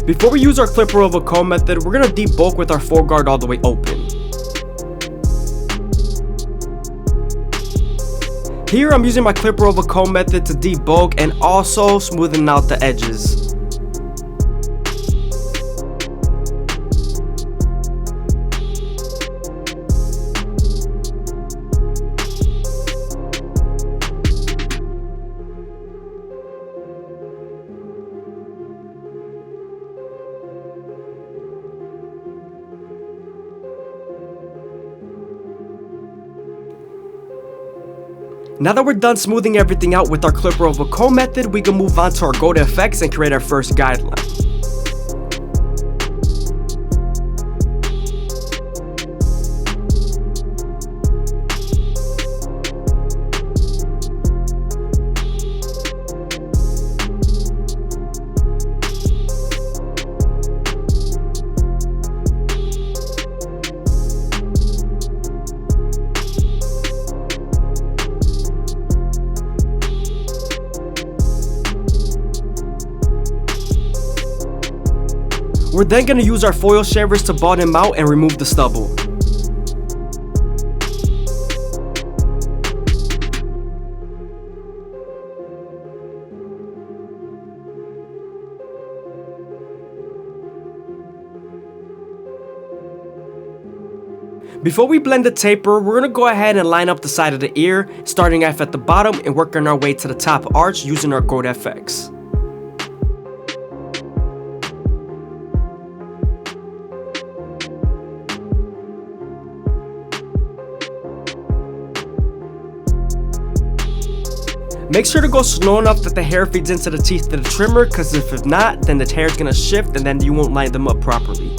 Before we use our clipper over comb method, we're going to debulk with our foreguard all the way open. Here I'm using my clipper over comb method to debulk and also smoothing out the edges. Now that we're done smoothing everything out with our clipper over comb method, we can move on to our go to effects and create our first guideline. We're then going to use our foil shavers to bottom out and remove the stubble. Before we blend the taper, we're going to go ahead and line up the side of the ear, starting off at the bottom and working our way to the top arch using our Gold FX. Make sure to go slow enough that the hair feeds into the teeth of the trimmer, because if not, then the hair is going to shift and then you won't line them up properly.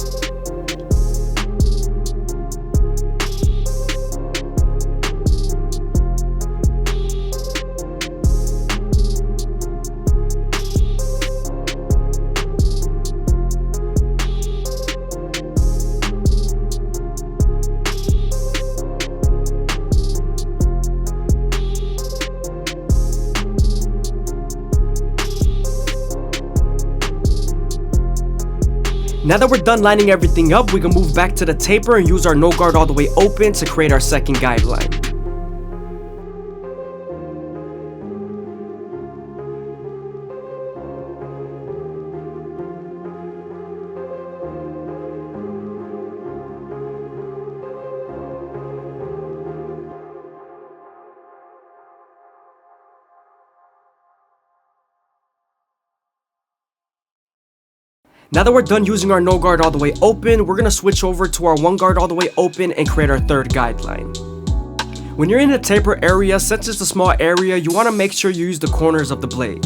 Now that we're done lining everything up, we can move back to the taper and use our no guard all the way open to create our second guideline. Now that we're done using our no guard all the way open, we're going to switch over to our one guard all the way open and create our third guideline. When you're in the taper area, since it's a small area, you want to make sure you use the corners of the blade.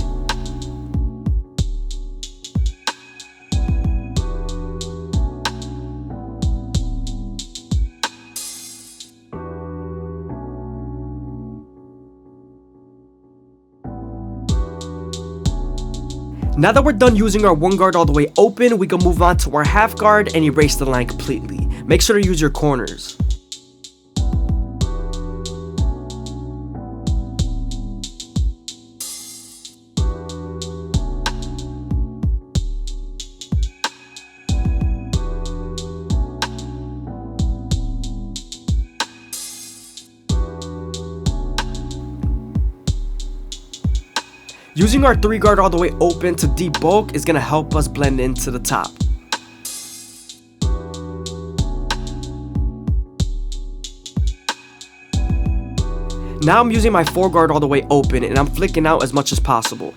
Now that we're done using our one guard all the way open, we can move on to our half guard and erase the line completely. Make sure to use your corners. Using our 3 guard all the way open to debulk is going to help us blend into the top. Now I'm using my 4 guard all the way open and I'm flicking out as much as possible.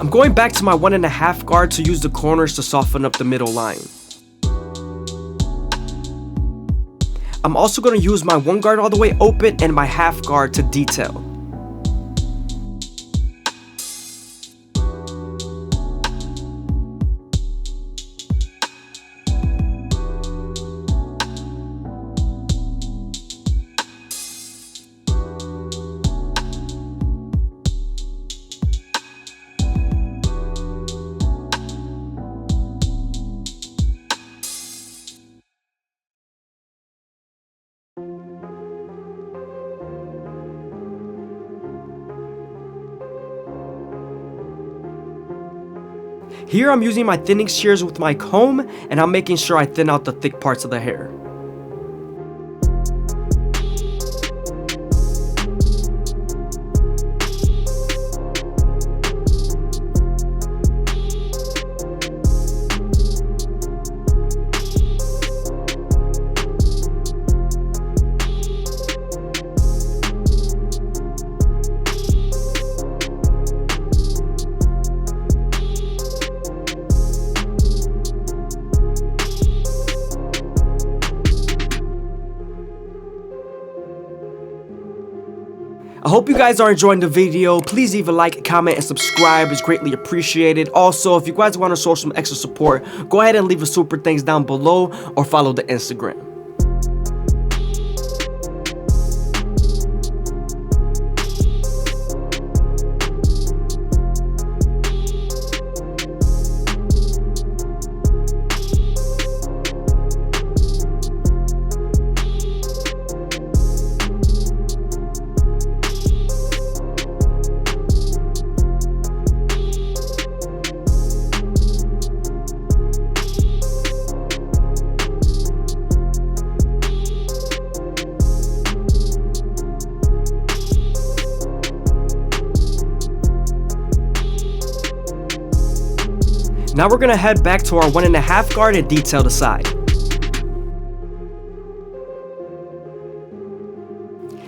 I'm going back to my 1.5 guard to use the corners to soften up the middle line. I'm also going to use my one guard all the way open and my half guard to detail. Here I'm using my thinning shears with my comb, and I'm making sure I thin out the thick parts of the hair. I hope you guys are enjoying the video. Please leave a like, comment, and subscribe. It's greatly appreciated. Also, if you guys want to show some extra support, go ahead and leave a super thanks down below or follow the Instagram. Now we're gonna head back to our 1.5 guard and detail the side.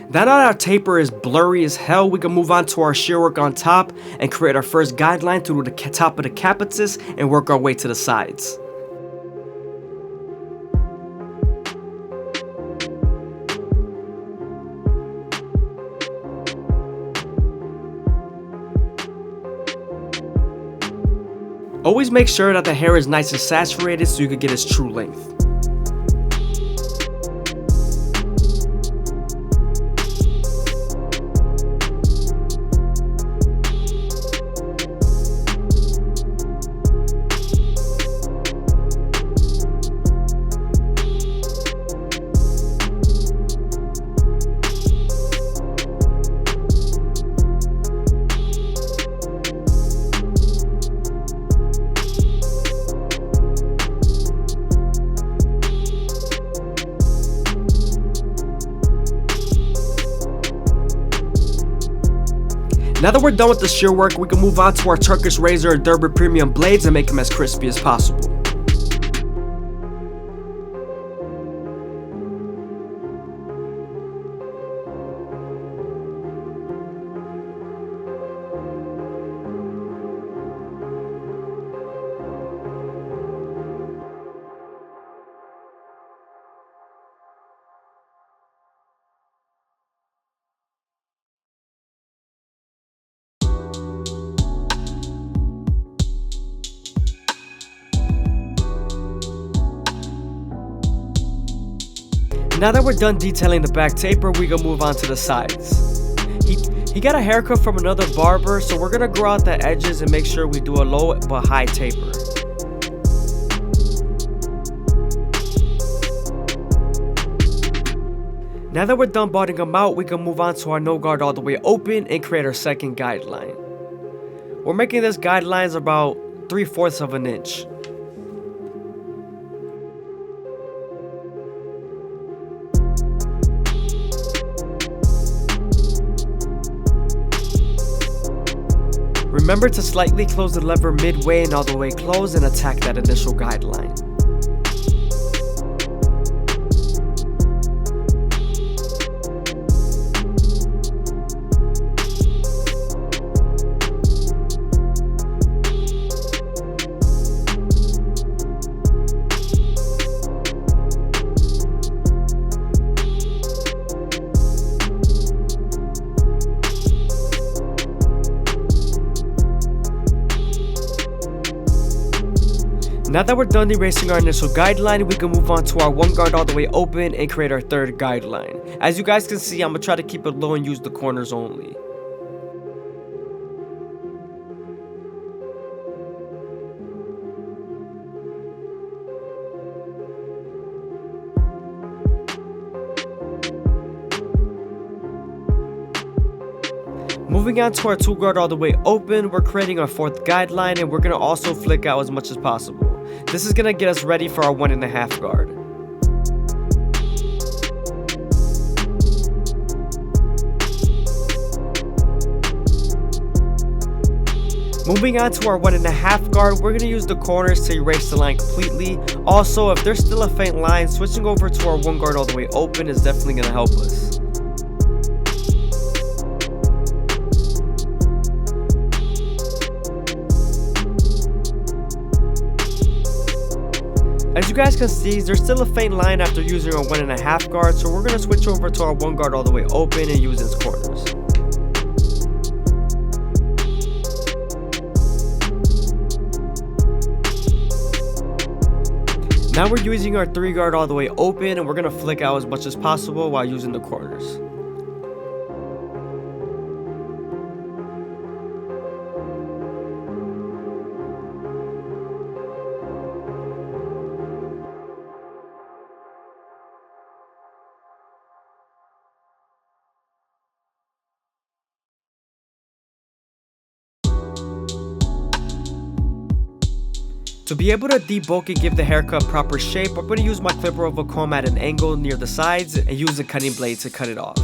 Now that our taper is blurry as hell, we can move on to our shear work on top and create our first guideline through the top of the capitis and work our way to the sides. Always make sure that the hair is nice and saturated so you can get its true length. Now that we're done with the shear work, we can move on to our Turkish razor and Derby premium blades and make them as crispy as possible. Now that we're done detailing the back taper, we can move on to the sides. He got a haircut from another barber, so we're gonna grow out the edges and make sure we do a low but high taper. Now that we're done balding them out, we can move on to our no guard all the way open and create our second guideline. We're making this guidelines about 3/4 of an inch. Remember to slightly close the lever midway and all the way close and attack that initial guideline. Now that we're done erasing our initial guideline, we can move on to our one guard all the way open and create our third guideline. As you guys can see, I'm gonna try to keep it low and use the corners only. Moving on to our 2 guard all the way open, we're creating our 4th guideline, and we're going to also flick out as much as possible. This is going to get us ready for our 1.5 guard. Moving on to our 1.5 guard, we're going to use the corners to erase the line completely. Also, if there's still a faint line, switching over to our 1 guard all the way open is definitely going to help us. As you guys can see, there's still a faint line after using our 1.5 guard, so we're going to switch over to our 1 guard all the way open and use its corners. Now we're using our 3 guard all the way open, and we're going to flick out as much as possible while using the corners. To be able to debulk and give the haircut proper shape, I'm going to use my clipper of a comb at an angle near the sides and use a cutting blade to cut it off.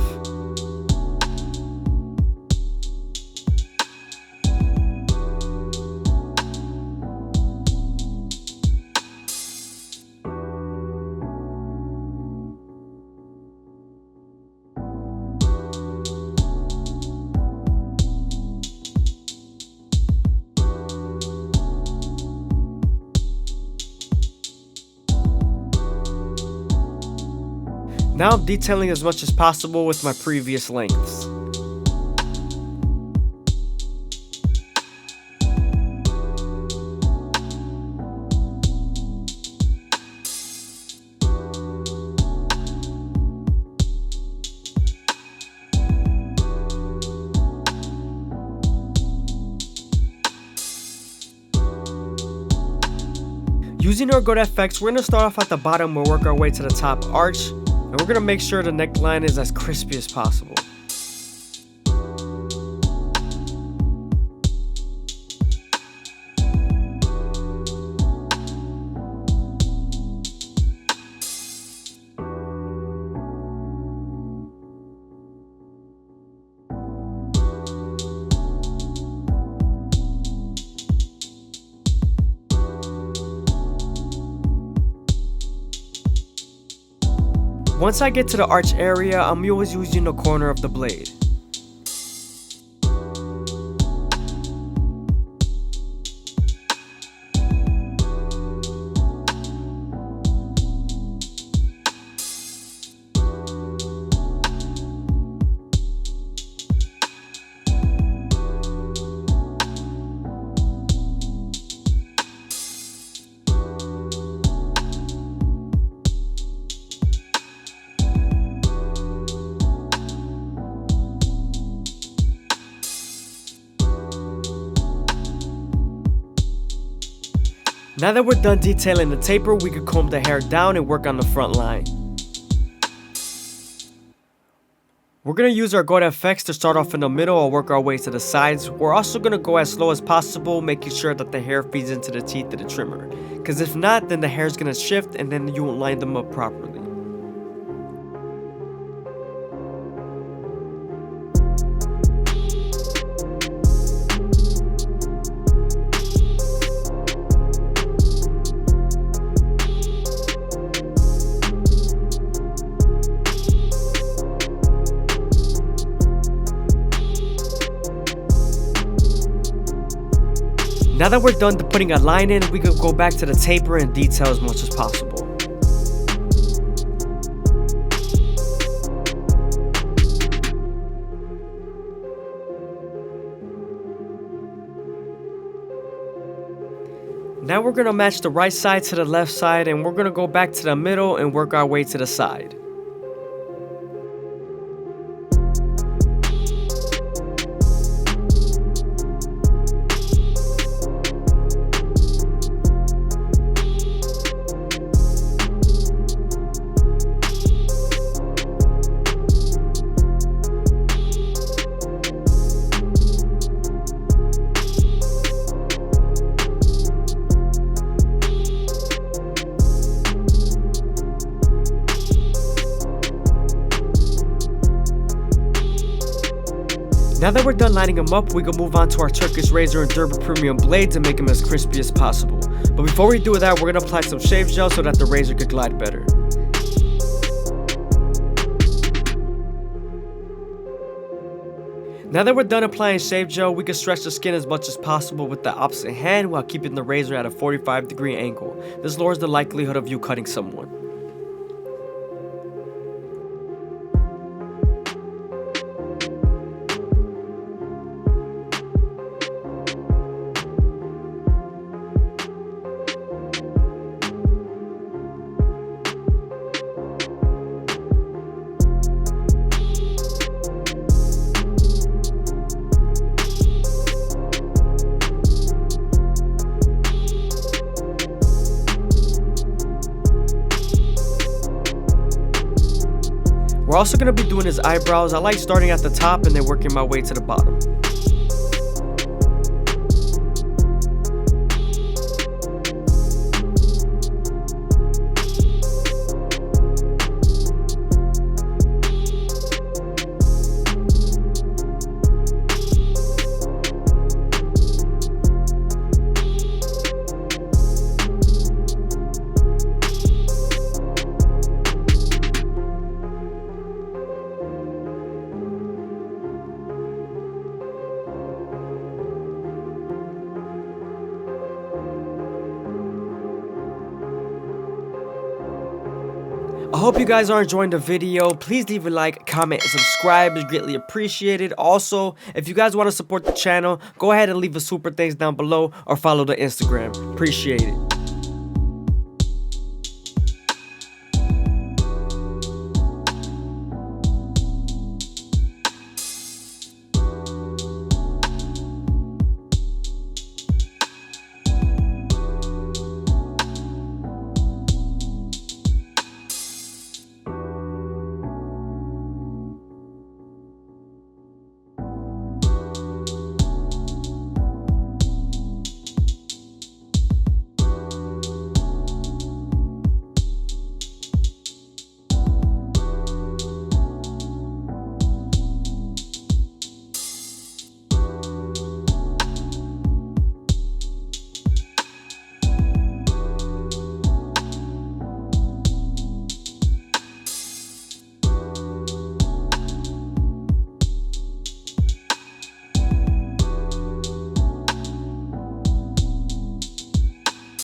Now I'm detailing as much as possible with my previous lengths. Using our Good FX, we're going to start off at the bottom and work our way to the top arch. And we're going to make sure the neckline is as crispy as possible. Once I get to the arch area, I'm always using the corner of the blade. Now that we're done detailing the taper, we can comb the hair down and work on the front line. We're going to use our Good FX to start off in the middle and work our way to the sides. We're also going to go as slow as possible, making sure that the hair feeds into the teeth of the trimmer. Because if not, then the hair is going to shift and then you won't line them up properly. Now that we're done putting a line in, we can go back to the taper and detail as much as possible. Now we're gonna match the right side to the left side, and we're gonna go back to the middle and work our way to the side. Now that we're done lining them up, we can move on to our Turkish razor and Durban premium blades and make them as crispy as possible. But before we do that, we're going to apply some shave gel so that the razor could glide better. Now that we're done applying shave gel, we can stretch the skin as much as possible with the opposite hand while keeping the razor at a 45-degree angle. This lowers the likelihood of you cutting someone. We're also going to be doing his eyebrows. I like starting at the top and then working my way to the bottom. I hope you guys are enjoying the video. Please leave a like, comment, and subscribe. It's greatly appreciated. Also, if you guys want to support the channel, go ahead and leave a super thanks down below or follow the Instagram. Appreciate it.